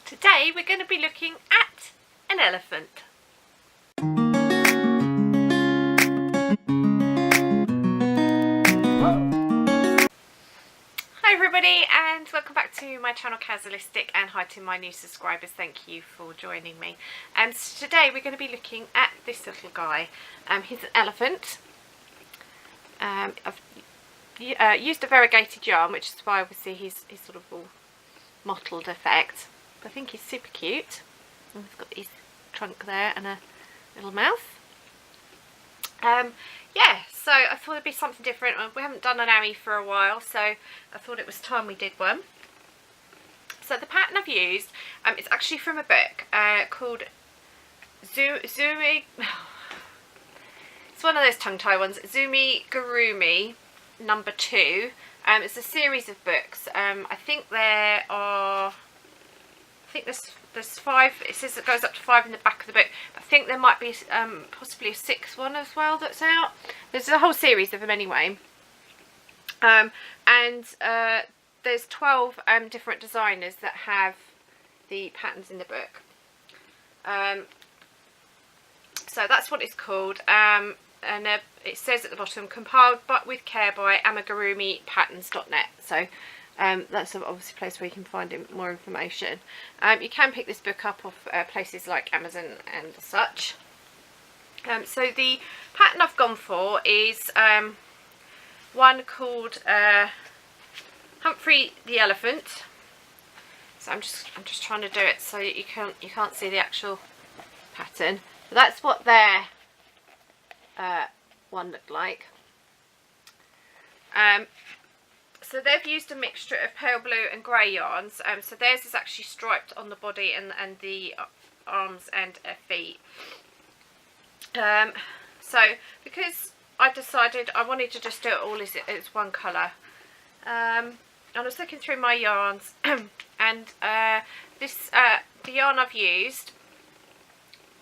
Today we're going to be looking at an elephant. Hi everybody and welcome back to my channel Kazzalistic, and hi to my new subscribers, thank you for joining me. And so today we're going to be looking at this little guy. He's an elephant. I've used a variegated yarn, which is why obviously he's sort of all mottled effect. I think he's super cute. And he's got his trunk there and a little mouth. Yeah, so I thought it'd be something different. We haven't done an Ami for a while, so I thought it was time we did one. So the pattern I've used, it's actually from a book called Zoomigurumi. It's one of those tongue-tie ones. Zoomigurumi number 2. It's a series of books. I think there are. I think there's 5. It says it goes up to 5 in the back of the book. I think there might be possibly a 6th one as well that's out. There's a whole series of them anyway. There's 12 different designers that have the patterns in the book. So that's what it's called. It says at the bottom, compiled but with care by amigurumipatterns.net. So that's obviously a place where you can find more information. You can pick this book up off places like Amazon and such. So the pattern I've gone for is one called Humphrey the Elephant. So I'm just trying to do it so you can't see the actual pattern. But that's what their one looked like. So they've used a mixture of pale blue and grey yarns. So theirs is actually striped on the body and the arms and feet. So because I decided I wanted to just do it all as one colour, I was looking through my yarns and the yarn I've used,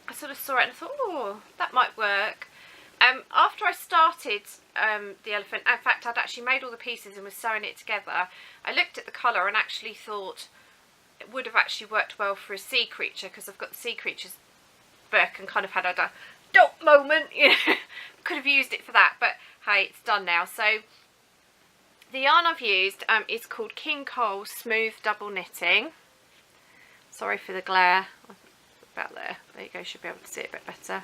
I sort of saw it and I thought, oh, that might work. After I started the elephant, in fact I'd actually made all the pieces and was sewing it together, I looked at the colour and actually thought it would have actually worked well for a sea creature, because I've got the sea creatures book and kind of had a dope moment, you know. Could have used it for that, but hey, it's done now. So the yarn I've used is called King Cole Smooth Double Knitting. Sorry for the glare. About there you go, should be able to see it a bit better.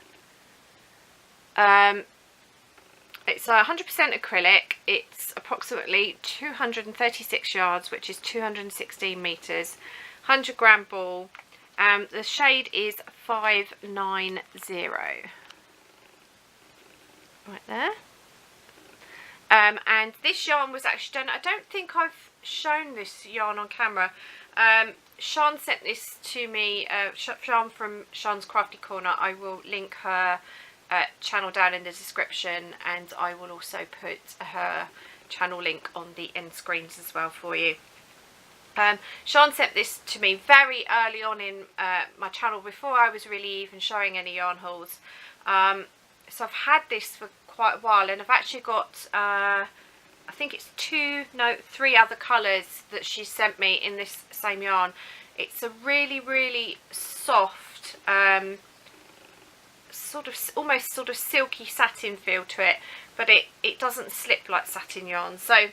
It's 100% acrylic. It's approximately 236 yards, which is 216 meters. 100 gram ball. The shade is 590. Right there. And this yarn was actually done. I don't think I've shown this yarn on camera. Sian sent this to me. Sian from Sian's Crafty Corner. I will link her channel down in the description, and I will also put her channel link on the end screens as well for you. Sian sent this to me very early on in my channel, before I was really even showing any yarn hauls. So I've had this for quite a while, and I've actually got I think it's 3 other colours that she sent me in this same yarn. It's a really soft almost sort of silky satin feel to it, but it doesn't slip like satin yarn. So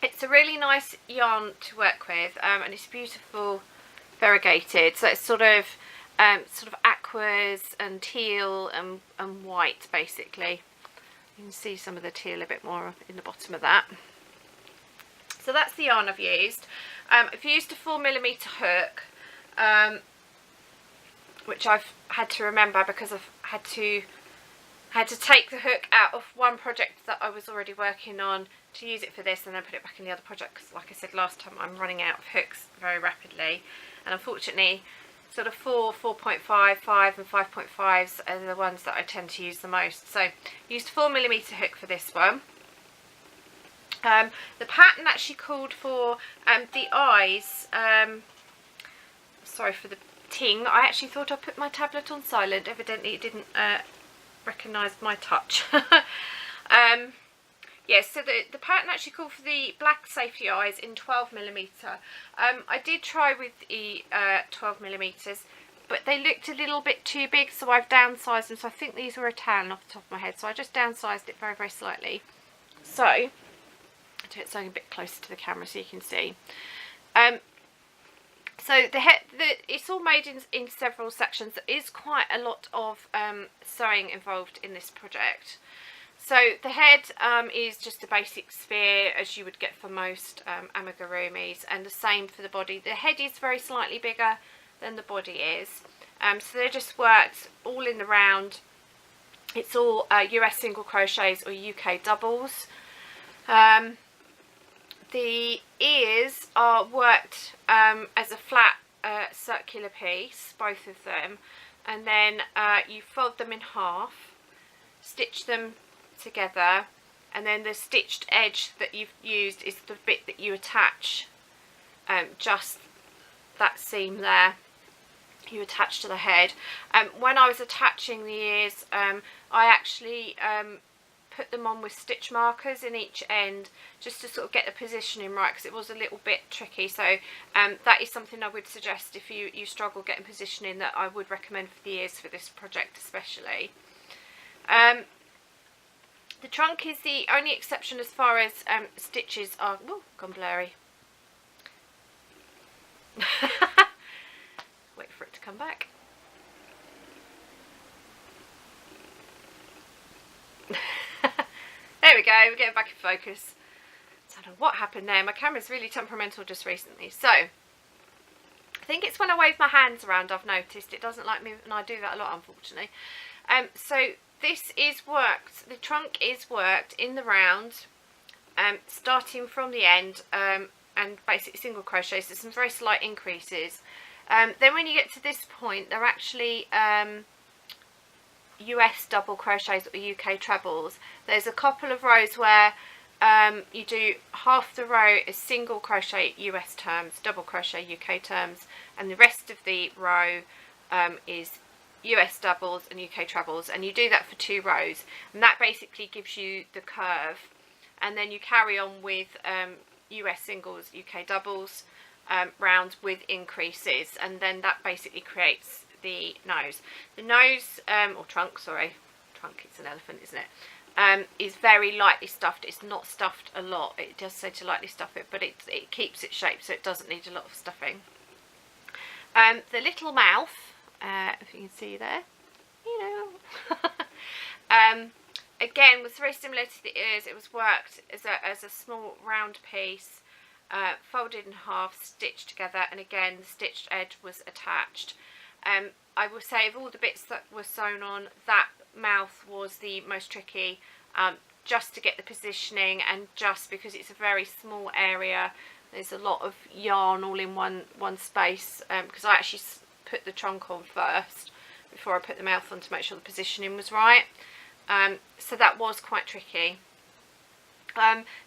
it's a really nice yarn to work with, and it's beautiful variegated. So it's sort of aquas and teal and white basically. You can see some of the teal a bit more in the bottom of that. So that's the yarn I've used. I've used a 4mm hook, which I've had to remember because I've had to take the hook out of one project that I was already working on to use it for this, and then put it back in the other project, because like I said last time, I'm running out of hooks very rapidly, and unfortunately sort of 4, 4.5, 5 and 5.5s are the ones that I tend to use the most. So I used a 4mm hook for this one. The pattern actually called for the eyes. Sorry for the ting. I actually thought I put my tablet on silent. Evidently it didn't recognise my touch. Yes, so the pattern actually called for the black safety eyes in 12mm. I did try with the 12mm, but they looked a little bit too big, so I've downsized them. So I think these were a 10 off the top of my head, so I just downsized it very, very slightly. So I'll do it something a bit closer to the camera so you can see. So it's all made in several sections. There is quite a lot of sewing involved in this project. So the head is just a basic sphere, as you would get for most amigurumis, and the same for the body. The head is very slightly bigger than the body is. So they're just worked all in the round. It's all US single crochets or UK doubles. The ears are worked as a flat circular piece, both of them, and then you fold them in half, stitch them together, and then the stitched edge that you've used is the bit that you attach, just that seam there, you attach to the head. When I was attaching the ears, I actually put them on with stitch markers in each end just to sort of get the positioning right, because it was a little bit tricky. So that is something I would suggest if you struggle getting positioning, that I would recommend for the ears for this project especially. The trunk is the only exception as far as stitches are. Oh, gone blurry. Wait for it to come back. There we go, we're getting back in focus. I don't know what happened there. My camera's really temperamental just recently. So I think it's when I wave my hands around I've noticed it doesn't like me, and I do that a lot unfortunately. So this is worked, the trunk is worked in the round, starting from the end, and basically single crochets. There's some very slight increases. Then when you get to this point, they're actually US double crochets or UK trebles. There's a couple of rows where you do half the row is single crochet US terms, double crochet UK terms, and the rest of the row is US doubles and UK trebles, and you do that for 2 rows, and that basically gives you the curve. And then you carry on with US singles, UK doubles rounds with increases, and then that basically creates the nose. The nose, or trunk, sorry, trunk, it's an elephant, isn't it, is very lightly stuffed. It's not stuffed a lot. It does say to lightly stuff it, but it keeps its shape, so it doesn't need a lot of stuffing. The little mouth, if you can see there, you know, again was very similar to the ears. It was worked as a small round piece, folded in half, stitched together, and again the stitched edge was attached. I will say of all the bits that were sewn on, that mouth was the most tricky, just to get the positioning, and just because it's a very small area. There's a lot of yarn all in one space, because I actually put the trunk on first before I put the mouth on to make sure the positioning was right. So that was quite tricky.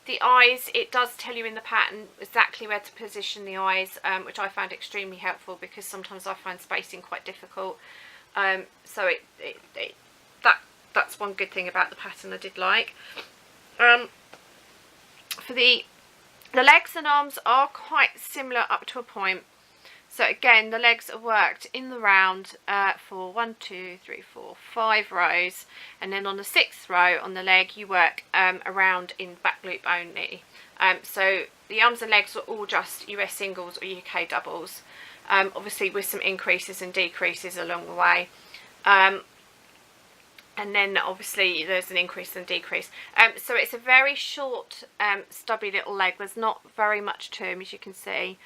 The eyes, it does tell you in the pattern exactly where to position the eyes, which I found extremely helpful, because sometimes I find spacing quite difficult. So that's one good thing about the pattern I did like. For the legs and arms are quite similar up to a point. So again, the legs are worked in the round for 1, 2, 3, 4, 5 rows, and then on the 6th row on the leg you work around in back loop only. So the arms and legs are all just US singles or UK doubles, obviously with some increases and decreases along the way. And then obviously there's an increase and decrease. So it's a very short, stubby little leg. There's not very much to them, as you can see.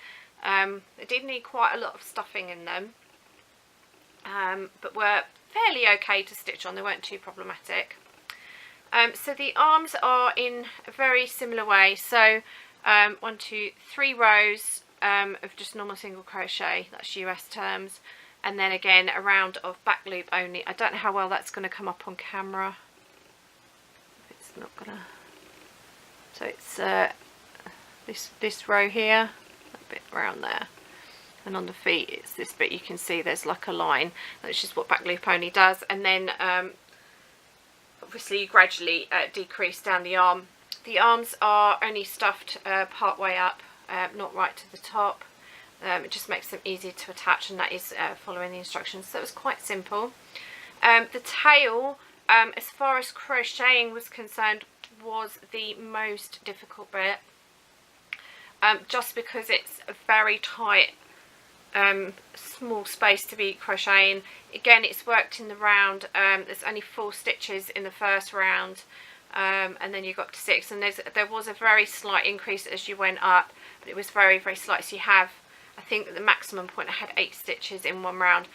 They did need quite a lot of stuffing in them, but were fairly okay to stitch on. They weren't too problematic. So the arms are in a very similar way. So 1, 2, 3 rows of just normal single crochet, that's US terms, and then again a round of back loop only. I don't know how well that's going to come up on camera. It's not gonna. So it's this row here, a bit around there, and on the feet it's this bit. You can see there's like a line, which is what back loop only does, and then obviously you gradually decrease down the arm The arms are only stuffed part way up, not right to the top. It just makes them easy to attach, and that is following the instructions. So it was quite simple. The tail, as far as crocheting was concerned, was the most difficult bit, just because it's a very tight small space to be crocheting. Again, it's worked in the round. There's only 4 stitches in the first round, and then you got to 6, and there was a very slight increase as you went up, but it was very, very slight. So you have, I think at the maximum point I had 8 stitches in one round.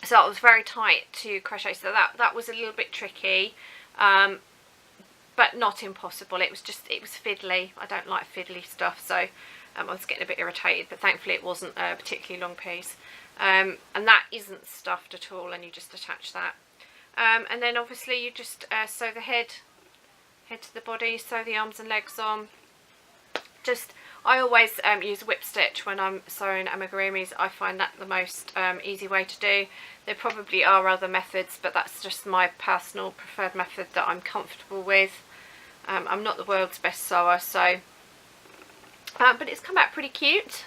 So it was very tight to crochet, so that was a little bit tricky, but not impossible. It was fiddly. I don't like fiddly stuff, so I was getting a bit irritated, but thankfully it wasn't a particularly long piece. And that isn't stuffed at all, and you just attach that. And then obviously you just sew the head to the body, sew the arms and legs on. I always use whip stitch when I'm sewing amigurumis. I find that the most easy way to do. There probably are other methods, but that's just my personal preferred method that I'm comfortable with. I'm not the world's best sewer, so but it's come out pretty cute.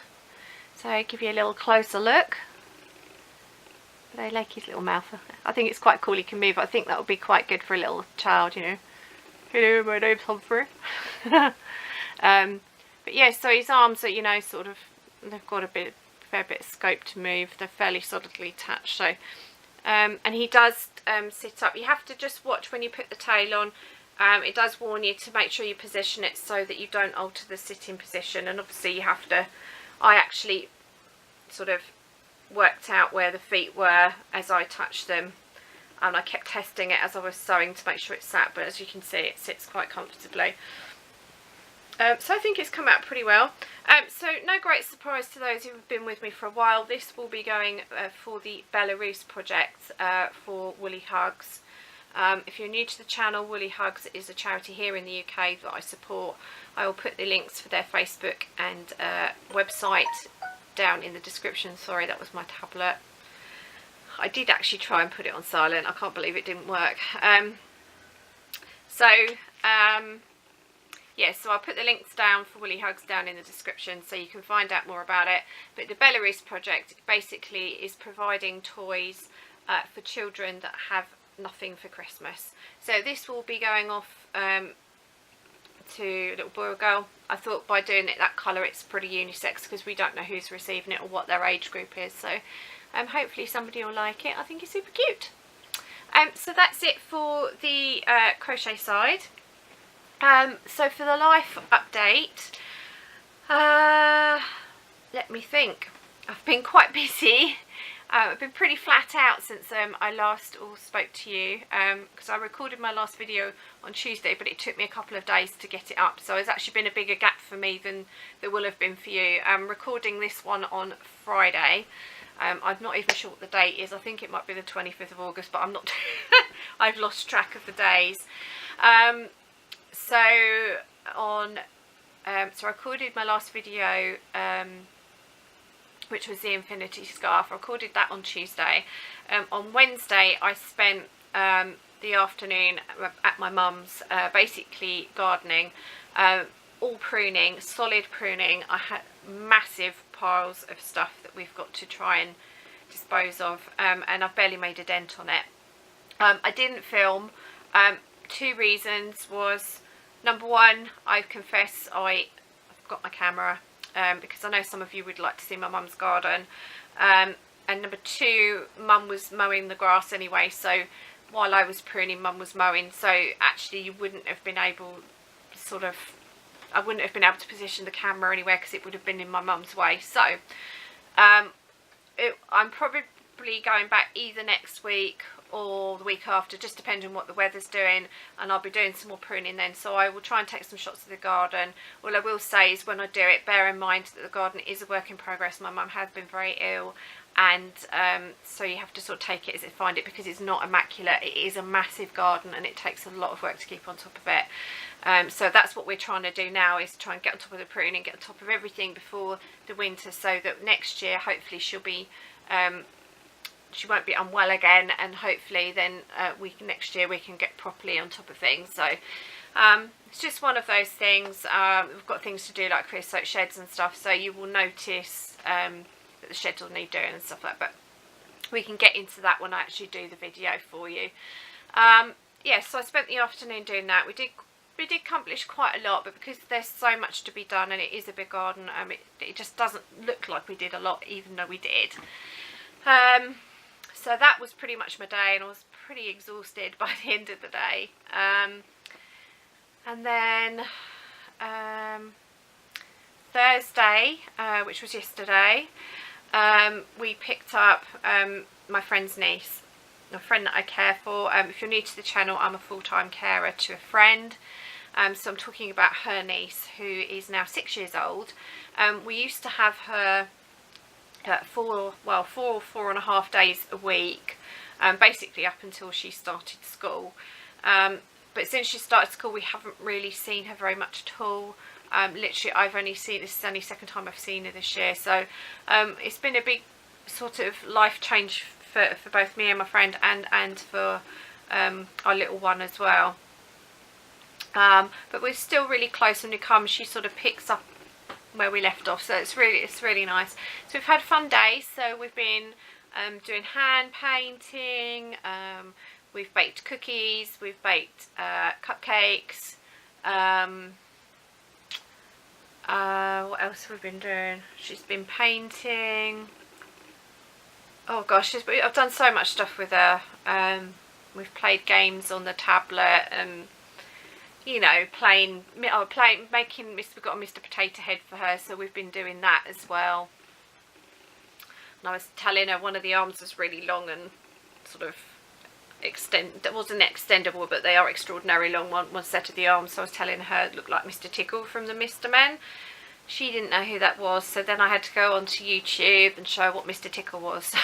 So I'll give you a little closer look. But I like his little mouth. I think it's quite cool he can move. I think that would be quite good for a little child, you know. Hello, my name's Humphrey. But yeah, so his arms are, you know, sort of, they've got a fair bit of scope to move. They're fairly solidly attached. So, and he does sit up. You have to just watch when you put the tail on. It does warn you to make sure you position it so that you don't alter the sitting position. And obviously you have to, I actually sort of worked out where the feet were as I touched them. And I kept testing it as I was sewing to make sure it sat. But as you can see, it sits quite comfortably. So I think it's come out pretty well. So no great surprise to those who have been with me for a while. This will be going for the Belarus project for Woolly Hugs. If you're new to the channel, Woolly Hugs is a charity here in the UK that I support. I will put the links for their Facebook and website down in the description. Sorry, that was my tablet. I did actually try and put it on silent. I can't believe it didn't work. Yeah, so I'll put the links down for Woolly Hugs down in the description so you can find out more about it. But the Belarus project basically is providing toys for children that have nothing for Christmas. So this will be going off to a little boy or girl. I thought by doing it that colour it's pretty unisex because we don't know who's receiving it or what their age group is. So hopefully somebody will like it. I think it's super cute. So that's it for the crochet side. So for the life update, let me think. I've been quite busy. I've been pretty flat out since I last spoke to you, because I recorded my last video on Tuesday, but it took me a couple of days to get it up, so it's actually been a bigger gap for me than there will have been for you. I'm recording this one on Friday. I'm not even sure what the date is. I think it might be the 25th of August, but I'm not I've lost track of the days. So I recorded my last video, which was the infinity scarf. I recorded that on Tuesday. On Wednesday I spent the afternoon at my mum's, basically gardening, all pruning, solid pruning. I had massive piles of stuff that we've got to try and dispose of, and I've barely made a dent on it. I didn't film. 2 reasons was, number one, I confess I've got my camera, because I know some of you would like to see my mum's garden, and number 2, mum was mowing the grass anyway, so while I was pruning, mum was mowing, so actually you wouldn't have been able, I wouldn't have been able to position the camera anywhere because it would have been in my mum's way. So I'm probably going back either next week or the week after, just depending on what the weather's doing, and I'll be doing some more pruning then, so I will try and take some shots of the garden. All I will say is when I do it, bear in mind that the garden is a work in progress. My mum has been very ill, and so you have to sort of take it as you find it, because it's not immaculate. It is a massive garden and it takes a lot of work to keep on top of it. So that's what we're trying to do now, is try and get on top of the pruning, get on top of everything before the winter, so that next year hopefully she'll be she won't be unwell again, and hopefully then next year we can get properly on top of things. So It's just one of those things. We've got things to do like creosote sheds and stuff, so you will notice that the sheds will need doing and stuff like that, but we can get into that when I actually do the video for you. Yeah, so I spent the afternoon doing that. We did accomplish quite a lot, but because there's so much to be done and it is a big garden, it just doesn't look like we did a lot, even though we did. So that was pretty much my day, and I was pretty exhausted by the end of the day. And then Thursday, which was yesterday, we picked up my friend's niece, a friend that I care for. If you're new to the channel, I'm a full-time carer to a friend. So I'm talking about her niece, who is now 6 years old. We used to have her 4.5 days a week, basically up until she started school. But since she started school, we haven't really seen her very much at all. Literally, this is the only second time I've seen her this year. So it's been a big sort of life change for both me and my friend, and for our little one as well. But we're still really close. When we come, she sort of picks up where we left off, so it's really nice. So we've had fun days. So we've been doing hand painting, we've baked cookies, we've baked cupcakes. What else have we been doing? She's been painting. Oh gosh, I've done so much stuff with her. We've played games on the tablet, and you know, we've got a Mr. Potato Head for her, so we've been doing that as well. And I was telling her one of the arms was really long and sort of that wasn't extendable, but they are extraordinarily long, one set of the arms. So I was telling her it looked like Mr. Tickle from the Mr. Men. She didn't know who that was, so then I had to go onto YouTube and show what Mr. Tickle was.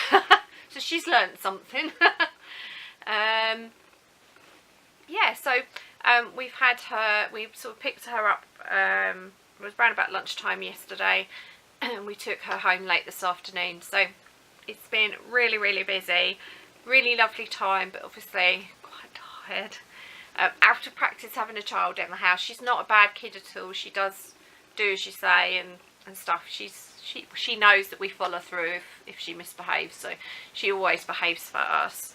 So she's learned something. Yeah, so we've sort of picked her up. It was around about lunchtime yesterday, and we took her home late this afternoon. So it's been really busy, really lovely time, but obviously quite tired. Out of practice having a child in the house. She's not a bad kid at all. She does do as you say and stuff. She knows that we follow through if she misbehaves, so she always behaves for us.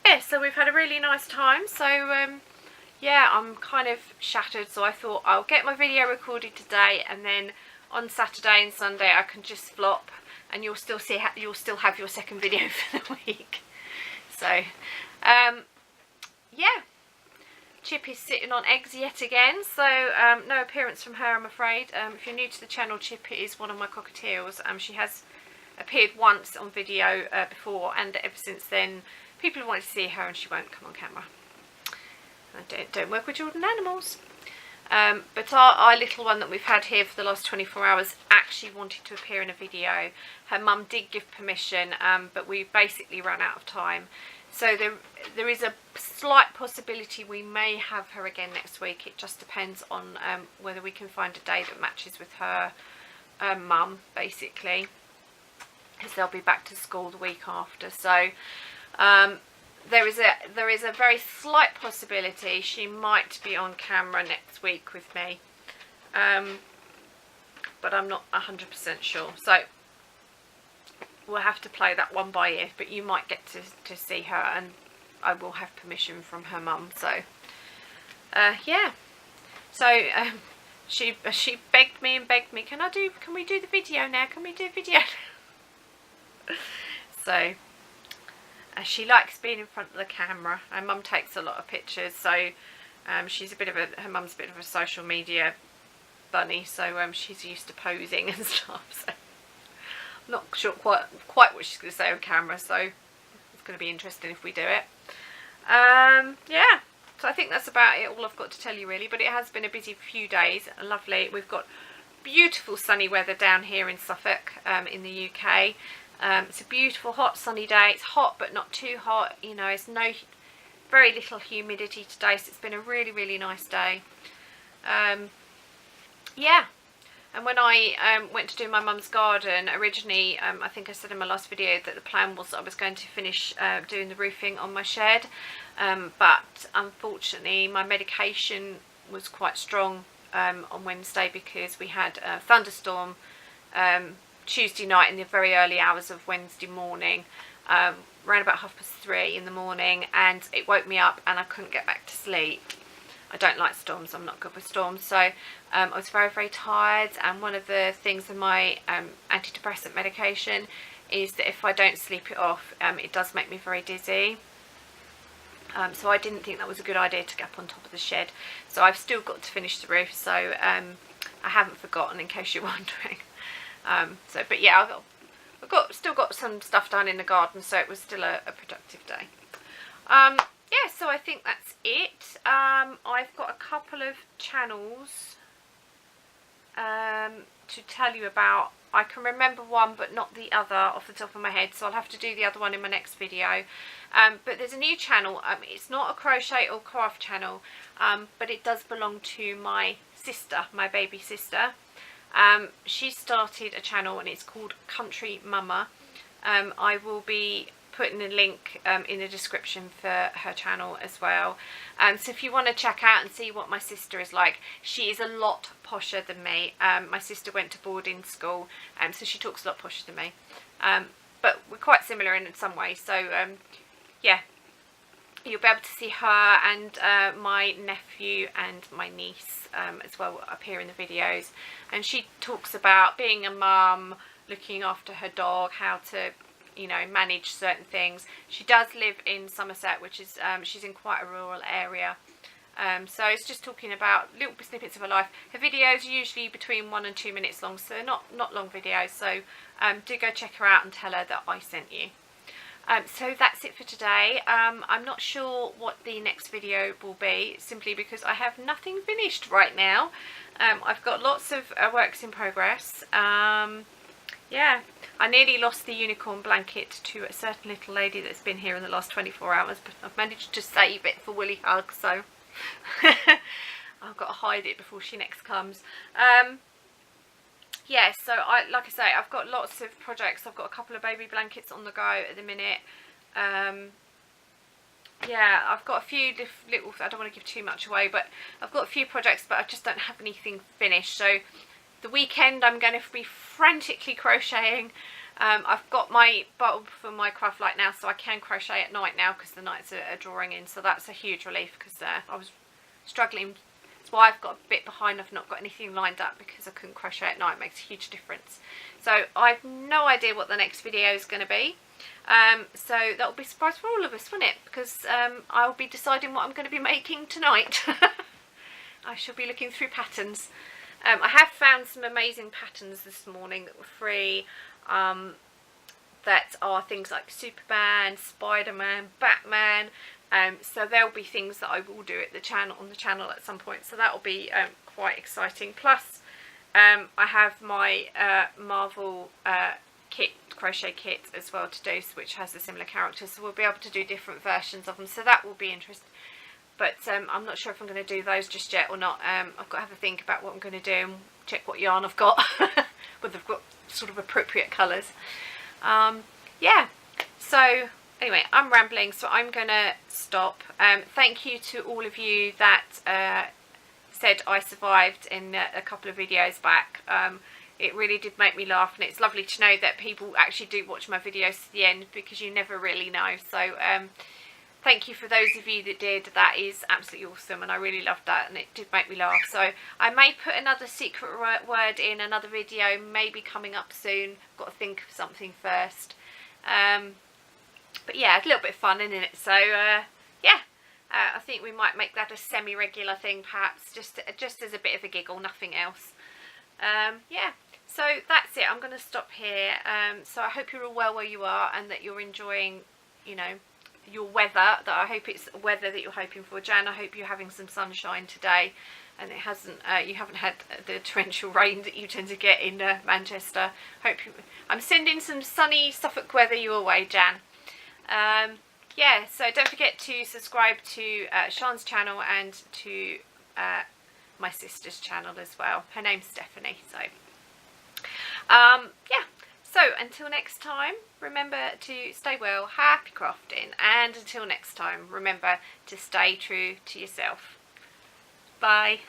Yeah, so we've had a really nice time. So yeah, I'm kind of shattered, so I thought I'll get my video recorded today, and then on Saturday and Sunday I can just flop, and you'll still have your second video for the week. So yeah, Chip is sitting on eggs yet again, so no appearance from her, I'm afraid. If you're new to the channel, Chip is one of my cockatiels. She has appeared once on video before, and ever since then people have wanted to see her, and she won't come on camera. I don't work with children and animals. But our little one that we've had here for the last 24 hours actually wanted to appear in a video. Her mum did give permission, but we basically ran out of time. So there is a slight possibility we may have her again next week. It just depends on whether we can find a day that matches with her mum, basically, because they'll be back to school the week after. So there is a very slight possibility she might be on camera next week with me, but I'm not 100% sure. So we'll have to play that one by ear, but you might get to see her, and I will have permission from her mum. So yeah, so she begged me, can we do the video now, can we do a video? So she likes being in front of the camera. Her mum takes a lot of pictures, so she's her mum's a bit of a social media bunny, so she's used to posing and stuff. So I'm not sure quite what she's going to say on camera, so it's going to be interesting if we do it. Yeah, so I think that's about it, all I've got to tell you really, but it has been a busy few days. Lovely. We've got beautiful sunny weather down here in Suffolk, in the UK. It's a beautiful hot sunny day. It's hot but not too hot, you know. It's very little humidity today, so it's been a really nice day. Yeah, And when I went to do my mum's garden, originally, I think I said in my last video that the plan was that I was going to finish doing the roofing on my shed. But unfortunately, my medication was quite strong on Wednesday because we had a thunderstorm Tuesday night in the very early hours of Wednesday morning, around about 3:30 in the morning, and it woke me up and I couldn't get back to sleep. I don't like storms, I'm not good with storms, so I was very, very tired. And one of the things with my antidepressant medication is that if I don't sleep it off, it does make me very dizzy. So I didn't think that was a good idea to get up on top of the shed. So I've still got to finish the roof, so I haven't forgotten, in case you're wondering. But yeah, I've still got some stuff done in the garden, so it was still a productive day. Yeah, so I think that's it. I've got a couple of channels to tell you about. I can remember one but not the other off the top of my head, so I'll have to do the other one in my next video. But there's a new channel. It's not a crochet or craft channel, but it does belong to my sister, my baby sister. She started a channel and it's called Country Mama. I will be putting a link in the description for her channel as well. So if you want to check out and see what my sister is like, she is a lot posher than me. My sister went to boarding school, so she talks a lot posher than me. But we're quite similar in some ways, so yeah, you'll be able to see her and my nephew and my niece as well up here in the videos. And she talks about being a mum, looking after her dog, how to, you know, manage certain things. She does live in Somerset, which is she's in quite a rural area, so it's just talking about little snippets of her life. Her videos are usually between 1 and 2 minutes long, so they're not long videos, so do go check her out and tell her that I sent you. So that's it for today. I'm not sure what the next video will be, simply because I have nothing finished right now. I've got lots of works in progress. Yeah, I nearly lost the unicorn blanket to a certain little lady that's been here in the last 24 hours, but I've managed to save it for Woolly Hug, so I've got to hide it before she next comes. Yeah, so like I say, I've got lots of projects. I've got a couple of baby blankets on the go at the minute. Yeah, I've got a few little, I don't want to give too much away, but I've got a few projects, but I just don't have anything finished. So the weekend I'm going to be frantically crocheting. I've got my bulb for my craft light now, so I can crochet at night now because the nights are drawing in, so that's a huge relief, because I was struggling. That's why I've got a bit behind. I've not got anything lined up because I couldn't crochet at night. It makes a huge difference. So I've no idea what the next video is going to be. So that'll be a surprise for all of us, won't it? Because I'll be deciding what I'm going to be making tonight. I shall be looking through patterns. I have found some amazing patterns this morning that were free, that are things like Superman, Spider-Man, Batman. So there'll be things that I will do at the channel, on the channel at some point. So that will be quite exciting. Plus, I have my Marvel crochet kit as well to do, which has a similar character. So we'll be able to do different versions of them. So that will be interesting. But I'm not sure if I'm going to do those just yet or not. I've got to have a think about what I'm going to do and check what yarn I've got, whether I've got sort of appropriate colours. Yeah, so anyway, I'm rambling, so I'm going to stop. Thank you to all of you that said I survived in a couple of videos back. It really did make me laugh, and it's lovely to know that people actually do watch my videos to the end, because you never really know. So thank you for those of you that did. That is absolutely awesome, and I really loved that, and it did make me laugh. So I may put another secret word in another video, maybe coming up soon. I've got to think of something first. But yeah, a little bit of fun, isn't it? So yeah, I think we might make that a semi-regular thing, perhaps, just as a bit of a giggle, nothing else. Yeah, so that's it. I'm going to stop here. So I hope you're all well where you are, and that you're enjoying, you know, your weather. That I hope it's weather that you're hoping for. Jan, I hope you're having some sunshine today, and it hasn't. You haven't had the torrential rain that you tend to get in Manchester. I'm sending some sunny Suffolk weather your way, Jan. Yeah, so don't forget to subscribe to Sian's channel and to my sister's channel as well. Her name's Stephanie. So yeah, so until next time, remember to stay well, happy crafting, and until next time, remember to stay true to yourself. Bye.